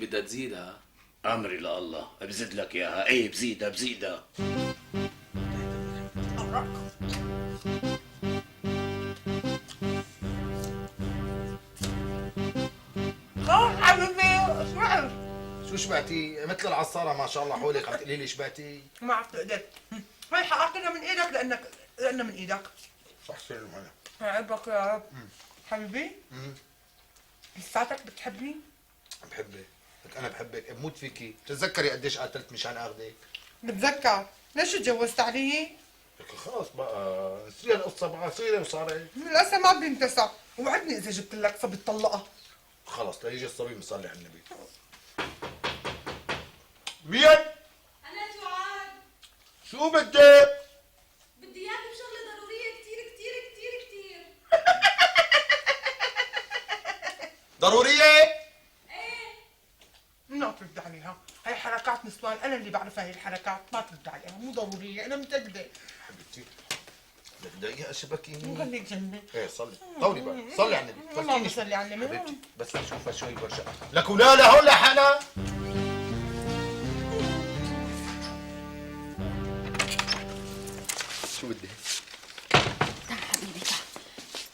بدها تزيدها. امري لله، بزيد لك اياها. ايه بزيدها بزيدها. حبيبي شبعت. شو شبعتي؟ مثل العصارة ما شاء الله حولك عم تقولي لي شبعتي؟ ما عرفت قدرت. هاي حققتنا من ايدك لانه من ايدك. صح سلم عليك. يعبك يا رب. حبيبي لساتك بتحبني؟ بحبك، لك انا بحبك، بموت فيكي. بتتذكري قديش قاتلت مشان اخذك؟ بتذكر. ليش تجوزت علي؟ لك خلص بقى نسيها القصة بقى، صيري وصارت. لسه ما بينتسى. وعدني اذا جبت لك صبي تطلقها. خلص ليجي الصبي مصلي على النبي. مين؟ أنا سعاد. شو بدك؟ بدي إياك بشغلة ضرورية كتير كتير كتير كتير. ضرورية؟ إيه. ما ترد عليها. هاي حركات نسوان، انا اللي بعرف هاي الحركات. ما ترد عليها، مو ضروريه، انا متاكده. حبيبتي بدك دقيقة اشبكيني؟ مو خليك جنبي. ايه صلي، طولي بقى، صلي على النبي. اللهم صل على النبي. حبيبتي بس لاشوفها شوي برشا. لك ولا لهون لحنا. شو بدك؟ تعال حبيبي تعال.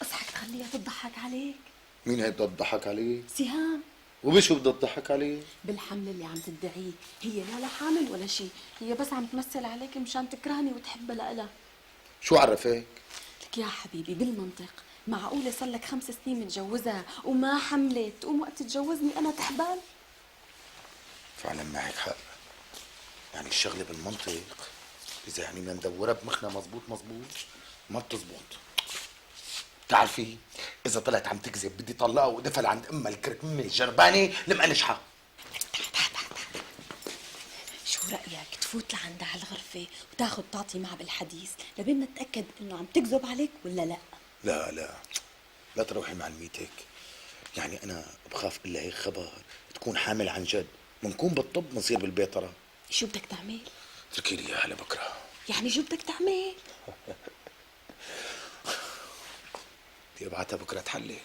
اصحك تخليها تضحك عليك. مين هي بدها تضحك علي؟ سهام. وبشو بدها تضحك علي؟ بالحمل اللي عم تدعيه، هي لا حامل ولا شيء، هي بس عم تمثل عليك مشان تكرهني وتحبها لإلها. شو عرفك؟ لك يا حبيبي بالمنطق، معقولة صار لك 5 سنين متجوزها وما حملت تقوم وقت تتجوزني أنا تحبل؟ فعلا معك حق. يعني الشغلة بالمنطق، إذا يعني بدنا ندورها بمخنا مزبوط ما بتزبط. بتعرفي إذا طلعت عم تكذب بدي طلقها ودفل عند أمها الكركمة الجربانة المقنشحة. شو رأيك تفوت لعندها على الغرفة وتاخد تعطي معها بالحديث لبين نتأكد إنه عم تكذب عليك ولا لا؟ لا تروحي معلميتك. يعني أنا بخاف إلا هيك خبر تكون حامل عن جد، منكون بالطب منصير بالبيطرة. شو بدك تعمل؟ اتركي لي إياها لبكرة. يعني شو بدك تعمل؟ بدي أبعتها بكرة تحلل.